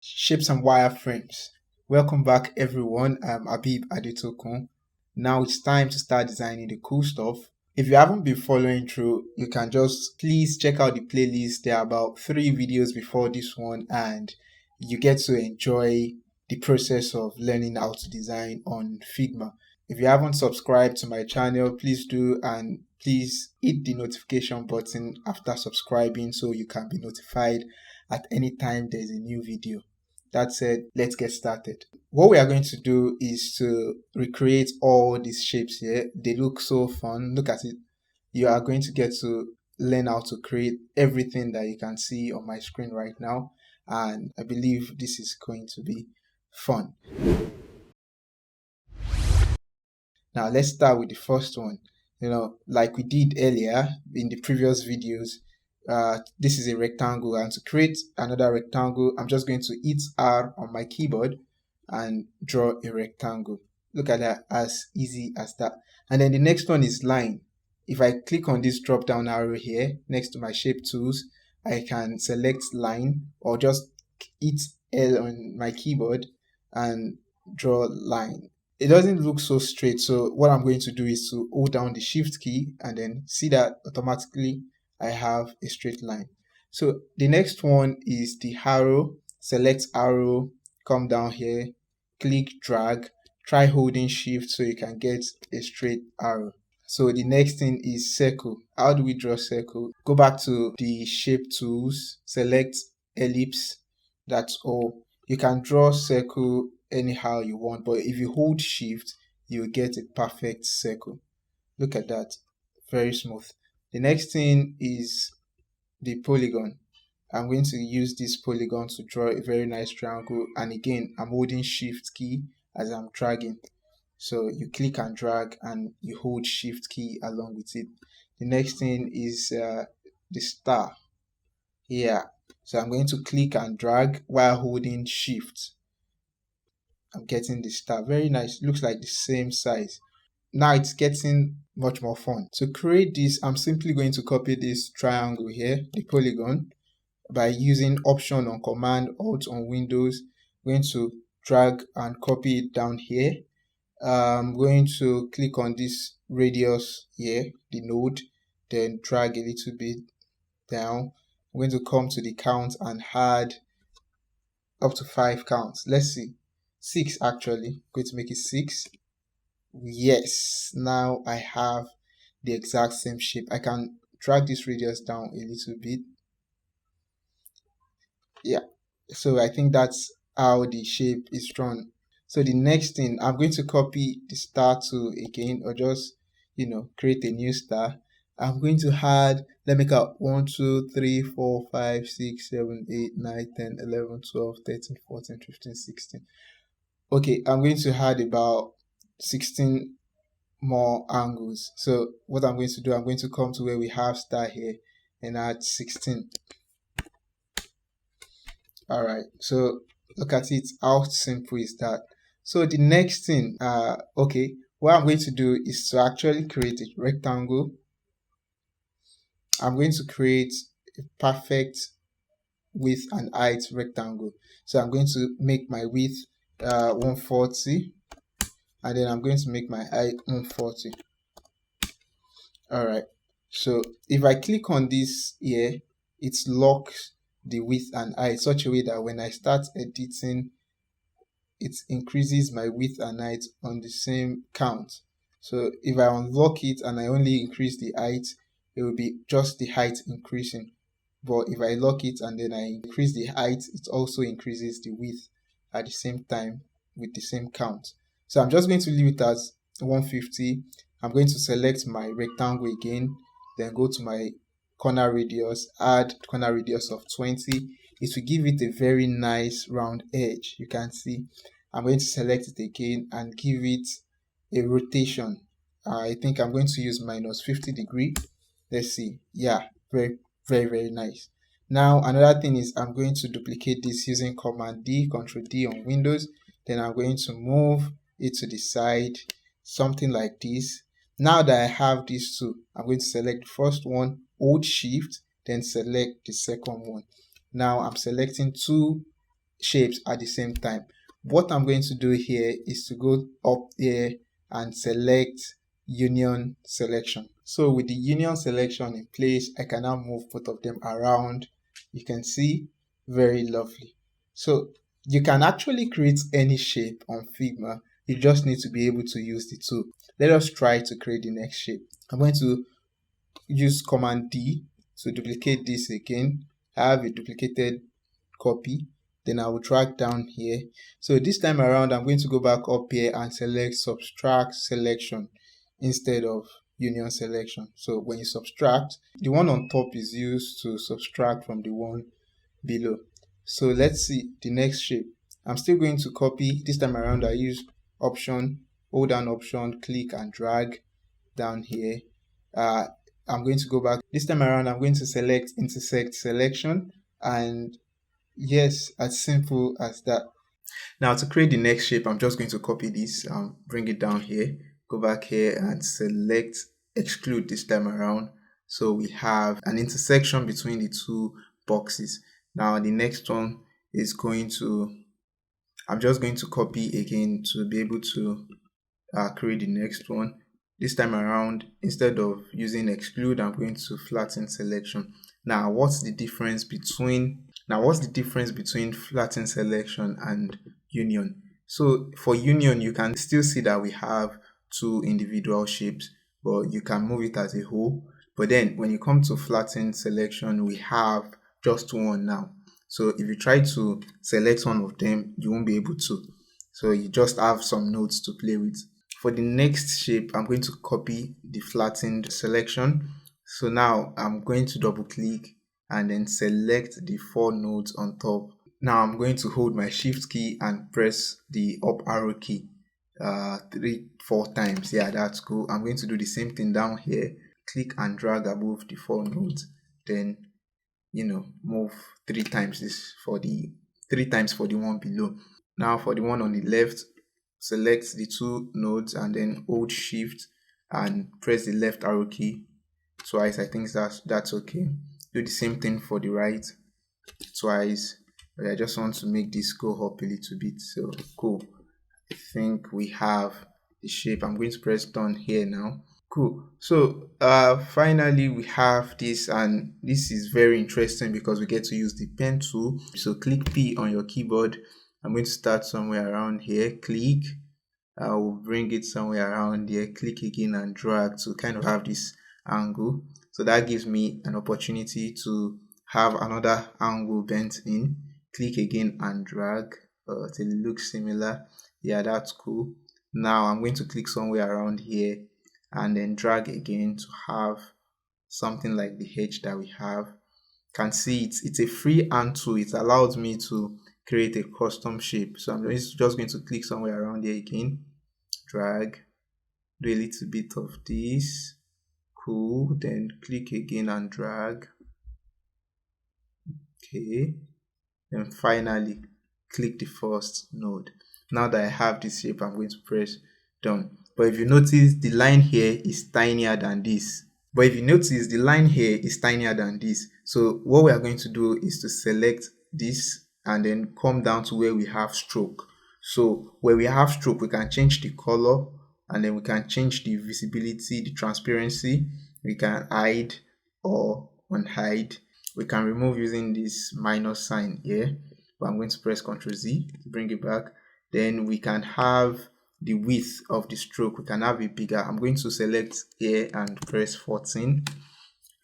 Shapes and wireframes. Welcome back everyone. I'm Abib Adetokun. Now it's time to start designing the cool stuff. If you haven't been following through, you can just please check out the playlist. There are about 3 videos before this one and you get to enjoy the process of learning how to design on Figma. If you haven't subscribed to my channel, please do, and please hit the notification button after subscribing so you can be notified at any time there's a new video. That said, let's get started. What we are going to do is to recreate all these shapes here. They look so fun. Look at it. You are going to get to learn how to create everything that you can see on my screen right now. And I believe this is going to be fun. Now let's start with the first one. Like we did earlier in the previous videos, this is a rectangle, and to create another rectangle, I'm just going to hit R on my keyboard and draw a rectangle. Look at that, as easy as that. And then the next one is line. If I click on this drop down arrow here next to my shape tools, I can select line or just hit L on my keyboard and draw line. It doesn't look so straight, so what I'm going to do is to hold down the shift key and then see that automatically I have a straight line. So the next one is the arrow. Select arrow, come down here, click drag, try holding shift so you can get a straight arrow. So the next thing is circle. How do we draw circle? Go back to the shape tools, select ellipse, that's all. You can draw circle anyhow you want, but if you hold shift, you'll get a perfect circle. Look at that, very smooth. The next thing is the polygon. I'm going to use this polygon to draw a very nice triangle, and again I'm holding shift key as I'm dragging. So you click and drag and you hold shift key along with it. The next thing is the star. Yeah, so I'm going to click and drag while holding shift. I'm getting the star. Very nice. Looks like the same size. Now it's getting much more fun. To create this, I'm simply going to copy this triangle here, the polygon, by using Option on Command, Alt on Windows. I'm going to drag and copy it down here. I'm going to click on this radius here, the node, then drag a little bit down. I'm going to come to the count and add up to 5 counts. Let's see. 6 actually. I'm going to make it 6. Yes, now I have the exact same shape. I can drag this radius down a little bit. Yeah, so I think that's how the shape is drawn. So the next thing, I'm going to copy the star tool again, or just create a new star. I'm going to add, let me count, 1 2 3 4 5 6 7 8 9 10 11 12 13 14 15 16. Okay, I'm going to add about 16 more angles. So what I'm going to do, I'm going to come to where we have star here and add 16. All right, so look at it, how simple is that? So the next thing, okay, what I'm going to do is to actually create a rectangle. I'm going to create a perfect width and height rectangle. So I'm going to make my width 140, and then I'm going to make my height 140. All right, so if I click on this here, it locks the width and height such a way that when I start editing, it increases my width and height on the same count. So if I unlock it and I only increase the height, it will be just the height increasing. But if I lock it and then I increase the height, it also increases the width at the same time with the same count. So I'm just going to leave it as 150. I'm going to select my rectangle again, then go to my corner radius, add corner radius of 20. It will give it a very nice round edge. You can see I'm going to select it again and give it a rotation. I think I'm going to use minus 50 degree. Let's see. Yeah, very nice. Now another thing is I'm going to duplicate this using Command D, Control D on Windows. Then I'm going to move it to the side, something like this. Now that I have these two, I'm going to select the first one, hold shift, then select the second one. Now I'm selecting two shapes at the same time. What I'm going to do here is to go up here and select union selection. So with the union selection in place, I can now move both of them around. You can see, very lovely. So you can actually create any shape on Figma. You just need to be able to use the tool. Let us try to create the next shape. I'm going to use Command D to duplicate this again. I have a duplicated copy. Then I will drag down here. So this time around, I'm going to go back up here and select subtract selection instead of union selection. So when you subtract, the one on top is used to subtract from the one below. So let's see the next shape. I'm still going to copy. This time around, I use Option, hold down Option, click and drag down here. I'm going to go back. This time around, I'm going to select intersect selection, and yes, as simple as that. Now to create the next shape, I'm just going to copy this, bring it down here, go back here and select exclude this time around. So we have an intersection between the two boxes. Now the next one is I'm just going to copy again to be able to create the next one. This time around, instead of using exclude, I'm going to flatten selection. Now what's the difference between flatten selection and union? So for union, you can still see that we have two individual shapes, but you can move it as a whole. But then when you come to flatten selection, we have just one now. So if you try to select one of them, you won't be able to. So you just have some nodes to play with. For the next shape, I'm going to copy the flattened selection. So now I'm going to double click and then select the 4 nodes on top. Now I'm going to hold my shift key and press the up arrow key 3-4 times. Yeah, that's cool. I'm going to do the same thing down here. Click and drag above the 4 nodes. Then, move 3 times for the one below. Now for the one on the left, select the 2 nodes and then hold shift and press the left arrow key twice. I think that's okay. Do the same thing for the right, twice. But I just want to make this go up a little bit. So cool. I think we have the shape. I'm going to press done here now. Cool. So finally we have this, and this is very interesting because we get to use the pen tool. So click P on your keyboard. I'm going to start somewhere around here. Click. I will bring it somewhere around here. Click again and drag to kind of have this angle. So that gives me an opportunity to have another angle bent in. Click again and drag till it looks similar. Yeah, that's cool. Now I'm going to click somewhere around here and then drag again to have something like the edge that we have. Can see it's a free hand tool. It allows me to create a custom shape. So I'm just going to click somewhere around here again, drag, do a little bit of this. Cool. Then click again and drag. Okay. Then finally click the first node. Now that I have this shape, I'm going to press done. But if you notice, the line here is tinier than this. So what we are going to do is to select this and then come down to where we have stroke. So where we have stroke, we can change the color and then we can change the visibility, the transparency. We can hide or unhide. We can remove using this minus sign here. But I'm going to press Ctrl Z to bring it back. Then we can have the width of the stroke. We can have it bigger. I'm going to select here and press 14.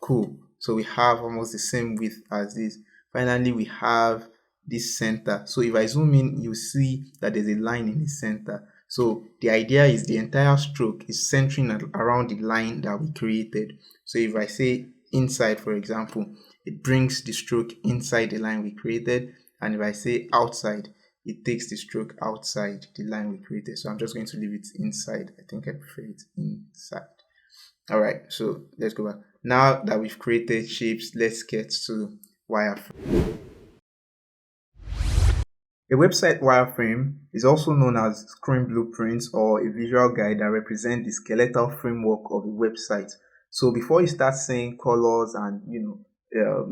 Cool. So we have almost the same width as this. Finally, we have this center. So if I zoom in, you see that there's a line in the center. So the idea is the entire stroke is centering around the line that we created. So if I say inside, for example, it brings the stroke inside the line we created. And if I say outside, it takes the stroke outside the line we created. So I'm just going to leave it inside. I think I prefer it inside. All right, so let's go back. Now that we've created shapes, let's get to wireframe. A website wireframe is also known as screen blueprints or a visual guide that represents the skeletal framework of a website. So before you start seeing colors and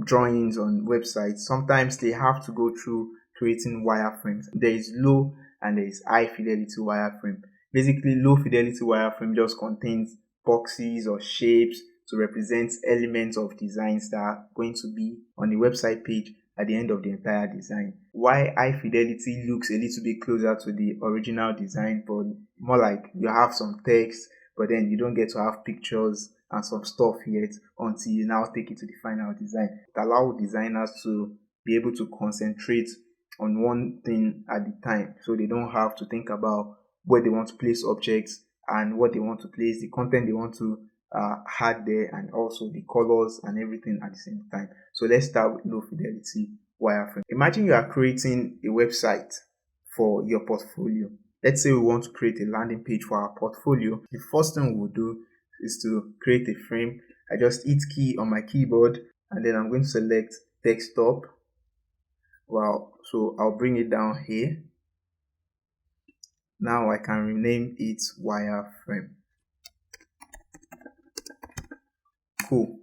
drawings on websites, sometimes they have to go through creating wireframes. There is low and there is high fidelity wireframe. Basically, low fidelity wireframe just contains boxes or shapes to represent elements of designs that are going to be on the website page at the end of the entire design. Why high fidelity looks a little bit closer to the original design, but more like you have some text, but then you don't get to have pictures and some stuff yet until you now take it to the final design. It allows designers to be able to concentrate on one thing at the time, so they don't have to think about where they want to place objects and what they want to place, the content they want to add there, and also the colors and everything at the same time. So let's start with low fidelity wireframe. Imagine you are creating a website for your portfolio. Let's say we want to create a landing page for our portfolio. The first thing we'll do is to create a frame. I just hit key on my keyboard and then I'm going to select desktop. Wow, so I'll bring it down here. Now I can rename it wireframe. Cool.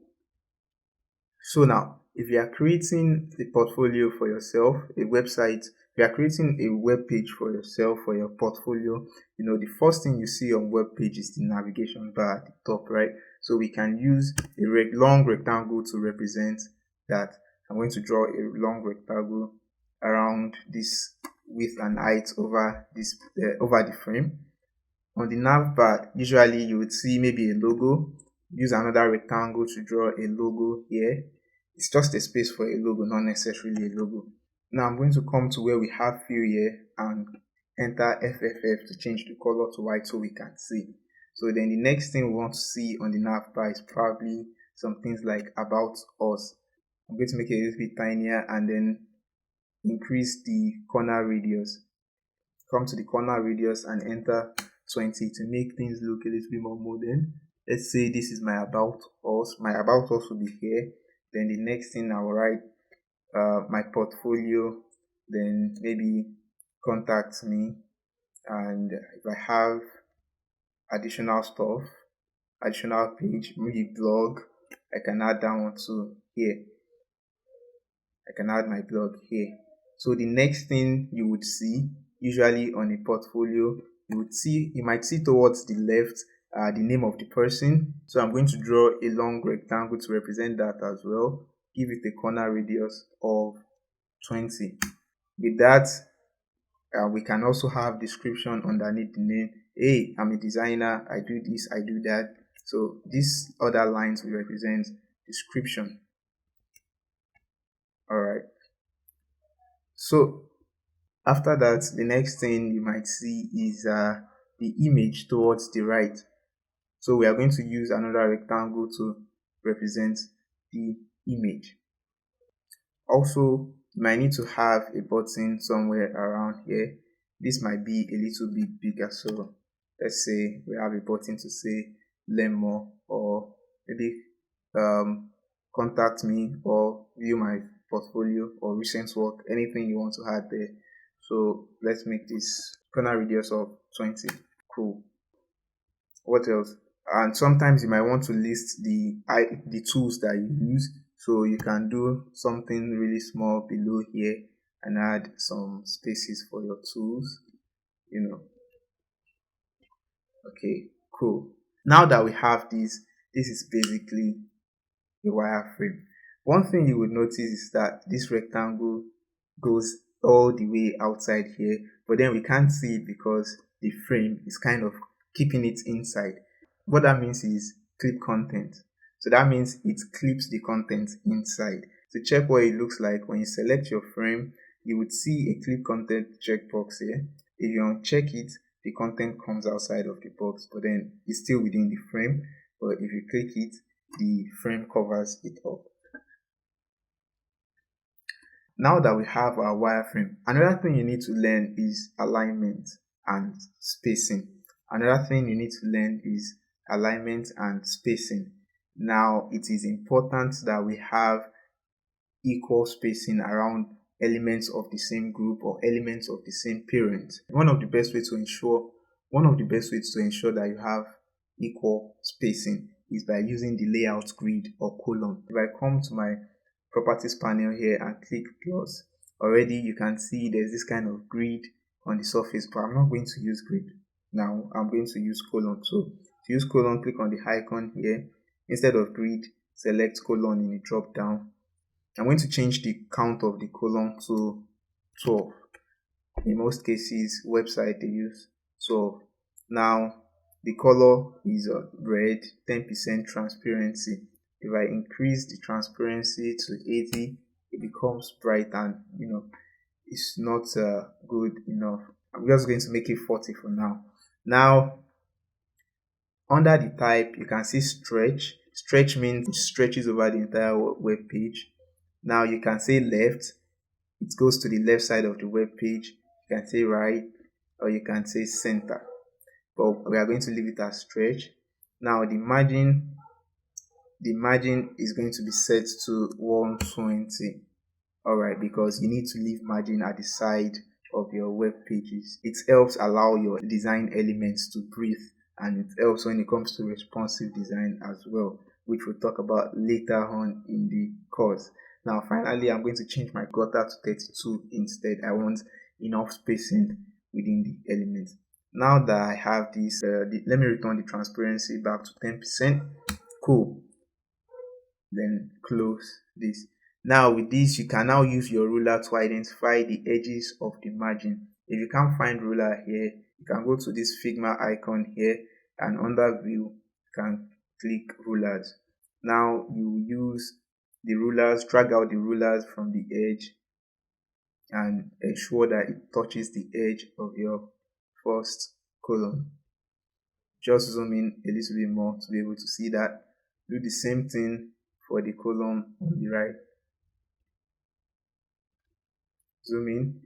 So now, if you are creating a portfolio for yourself, a website, if you are creating a web page for yourself, for your portfolio, the first thing you see on web page is the navigation bar at the top, right? So we can use a long rectangle to represent that. I'm going to draw a long rectangle around this width and height over the frame. On the nav bar, usually you would see maybe a logo. Use another rectangle to draw a logo here. It's just a space for a logo, not necessarily a logo. Now I'm going to come to where we have fill here and enter FFF to change the color to white so we can see. So then the next thing we want to see on the nav bar is probably some things like about us. I'm going to make it a little bit tinier and then increase the corner radius. Come to the corner radius and enter 20 to make things look a little bit more modern. Let's say this is my about us. My about us will be here. Then the next thing I will write my portfolio, then maybe contact me, and if I have additional stuff, additional page, maybe blog, I can add that one to here. I can add my blog here. So the next thing you would see, usually on a portfolio, you might see towards the left the name of the person. So I'm going to draw a long rectangle to represent that as well. Give it a corner radius of 20. With that, we can also have description underneath the name. Hey, I'm a designer, I do this, I do that. So these other lines will represent description. Alright. So after that, the next thing you might see is the image towards the right. So we are going to use another rectangle to represent the image. Also, you might need to have a button somewhere around here. This might be a little bit bigger, so let's say we have a button to say learn more, or maybe contact me, or view my portfolio or recent work, anything you want to add there. So let's make this corner radius of 20. Cool. What else? And sometimes you might want to list the tools that you use, so you can do something really small below here and add some spaces for your tools. Okay, cool. Now that we have this is basically a wireframe. One thing you would notice is that this rectangle goes all the way outside here, but then we can't see it because the frame is kind of keeping it inside. What that means is clip content. So that means it clips the content inside. To check what it looks like, when you select your frame, you would see a clip content checkbox here. If you uncheck it, the content comes outside of the box, but then it's still within the frame. But if you click it, the frame covers it up. Now that we have our wireframe, another thing you need to learn is alignment and spacing. Another thing you need to learn is alignment and spacing. Now, it is important that we have equal spacing around elements of the same group or elements of the same parent. One of the best ways to ensure that you have equal spacing is by using the layout grid or column. If I come to my properties panel here and click plus, Already you can see there's this kind of grid on the surface, but I'm not going to use grid now. I'm going to use column. So to use column, click on the icon here. Instead of grid, select column in the drop down. I'm going to change the count of the column to 12. In most cases, website they use 12. Now the color is red, 10% transparency. If I increase the transparency to 80, it becomes bright, and it's not good enough. I'm just going to make it 40 for now. Now under the type, you can see stretch. Stretch means it stretches over the entire web page. Now you can say left, it goes to the left side of the web page. You can say right, or you can say center, but we are going to leave it as stretch. Now the margin is going to be set to 120. All right, because you need to leave margin at the side of your web pages. It helps allow your design elements to breathe, and it helps when it comes to responsive design as well, which we'll talk about later on in the course. Now finally, I'm going to change my gutter to 32 instead. I want enough spacing within the elements. Now that I have this, let me return the transparency back to 10%. Cool. Then close this. Now with this, you can now use your ruler to identify the edges of the margin. If you can't find ruler here, you can go to this Figma icon here, and under view, you can click rulers. Now you use the rulers, drag out the rulers from the edge, and ensure that it touches the edge of your first column. Just zoom in a little bit more to be able to see that. Do the same thing for the column on the right. Zoom in.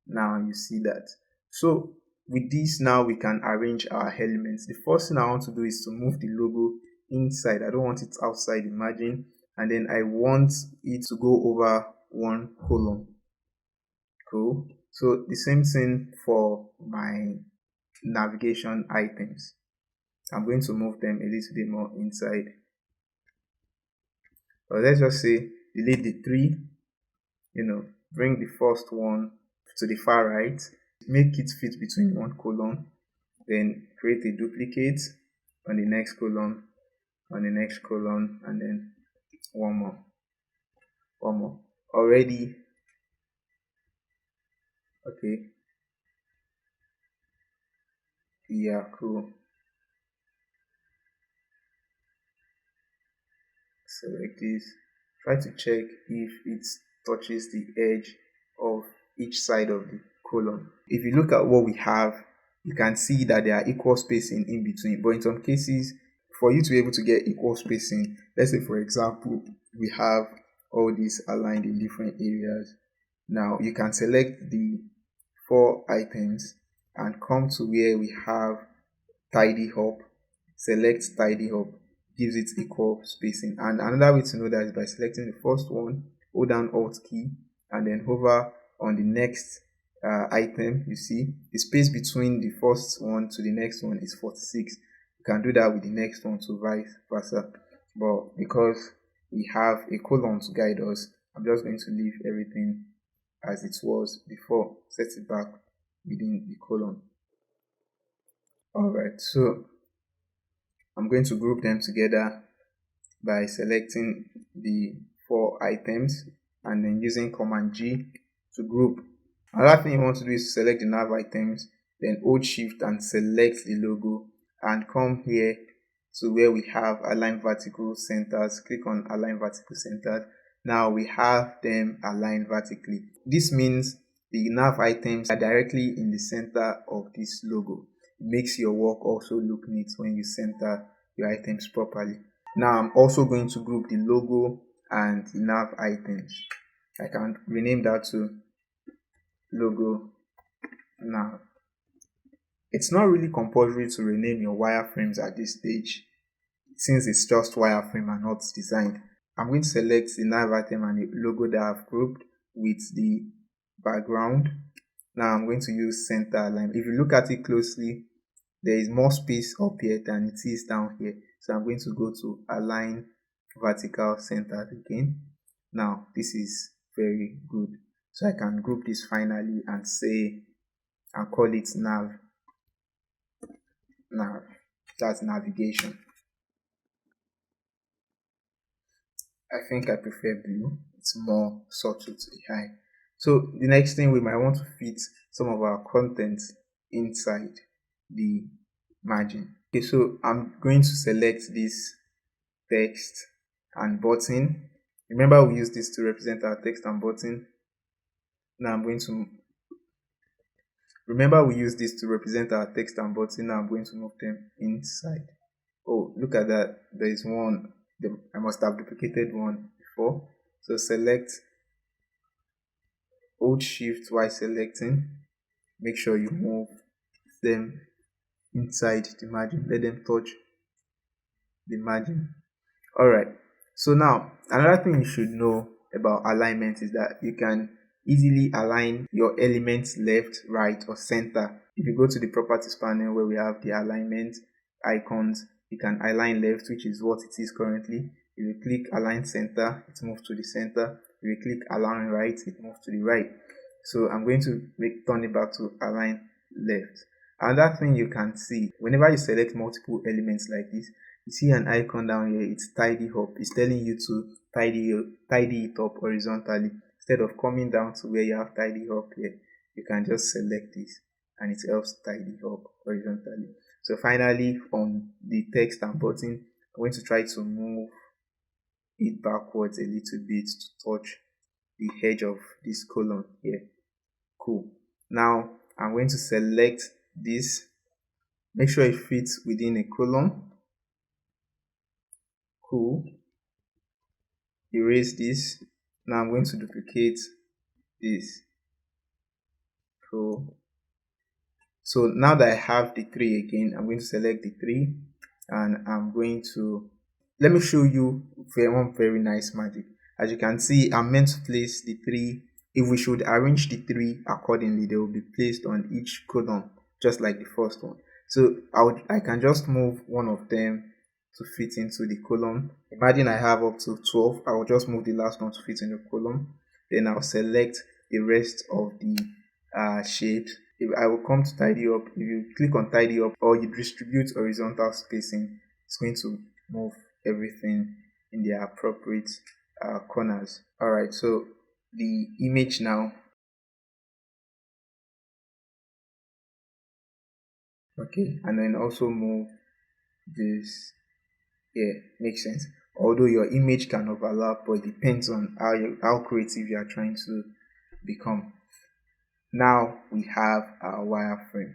Now you see that. So with this, now we can arrange our elements. The first thing I want to do is to move the logo inside. I don't want it outside the margin, and then I want it to go over one column. Cool. So the same thing for my navigation items. I'm going to move them a little bit more inside. Or let's just say delete the 3, bring the first one to the far right, make it fit between one column, then create a duplicate on the next column, and then one more. Already, okay, yeah, cool. Select this, try to check if it touches the edge of each side of the column. If you look at what we have, you can see that there are equal spacing in between, but in some cases, for you to be able to get equal spacing, let's say for example we have all these aligned in different areas. Now you can select the 4 items and come to where we have tidy up, select tidy up, gives it equal spacing. And another way to know that is by selecting the first one, hold down Alt key, and then hover on the next item. You see the space between the first one to the next one is 46. You can do that with the next one, to vice versa, but because we have a column to guide us, I'm just going to leave everything as it was before, set it back within the column. Alright, so I'm going to group them together by selecting the 4 items and then using Command G to group. Another thing you want to do is select the nav items, then hold Shift and select the logo, and come here to where we have align vertical centers. Click on align vertical centers. Now we have them aligned vertically. This means the nav items are directly in the center of this logo. It makes your work also look neat when you center your items properly. Now I'm also going to group the logo and the nav items. I can rename that to logo nav. It's not really compulsory to rename your wireframes at this stage, since it's just wireframe and not designed. I'm going to select the nav item and the logo that I've grouped with the background. Now I'm going to use center align. If you look at it closely, there is more space up here than it is down here. So I'm going to go to align vertical center again. Now this is very good. So I can group this finally and say and call it nav. That's navigation. I think I prefer blue. It's more subtle to the eye. So the next thing, we might want to fit some of our content inside the margin. Okay, so I'm going to select this text and button. Remember, we use this to represent our text and button. Now I'm going to remember we use this to represent our text and button. Now I'm going to move them inside. Oh, look at that. There is one. I must have duplicated one before. So select, hold shift while selecting. Make sure you move them inside the margin. Let them touch the margin. Alright. So now another thing you should know about alignment is that you can easily align your elements left, right, or center. If you go to the properties panel where we have the alignment icons, you can align left, which is what it is currently. If you click align center, it moves to the center. If you click align right, it moves to the right. So I'm going to turn it back to align left. Another thing you can see, whenever you select multiple elements like this, you see an icon down here, it's tidy up. It's telling you to tidy it up horizontally. Instead of coming down to where you have tidy up here, you can just select this and it helps tidy up horizontally. So finally, on the text and button, I'm going to try to move it backwards a little bit to touch the edge of this column here. Cool. Now I'm going to select this, make sure it fits within a column. Cool. Erase this. Now I'm going to duplicate this. Cool. So now that I have the 3 again, I'm going to select the 3 and I'm going to, let me show you one very nice magic. As you can see, I'm meant to place the 3. If we should arrange the 3 accordingly, they will be placed on each column, just like the first one. So I can just move one of them to fit into the column. Imagine I have up to 12. I will just move the last one to fit in the column. Then I'll select the rest of the shapes. If I will come to tidy up, if you click on tidy up or you distribute horizontal spacing, it's going to move everything in their appropriate corners. Alright, so the image now. Okay, and then also move this. Yeah, makes sense. Although your image can overlap, but it depends on how creative you are trying to become. Now we have our wireframe.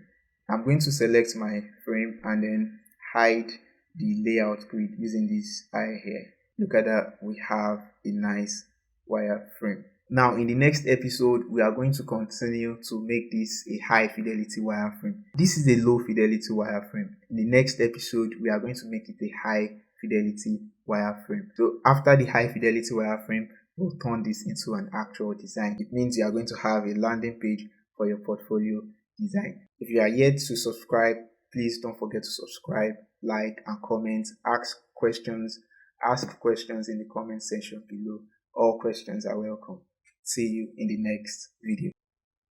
I'm going to select my frame and then hide the layout grid using this eye here. Look at that, we have a nice wireframe. Now in the next episode, we are going to continue to make this a high fidelity wireframe. This is a low fidelity wireframe. In the next episode, we are going to make it a high fidelity wireframe. So after the high fidelity wireframe, we'll turn this into an actual design. It means you are going to have a landing page for your portfolio design. If you are yet to subscribe, please don't forget to subscribe, like, and comment. Ask questions in the comment section below. All questions are welcome. See you in the next video.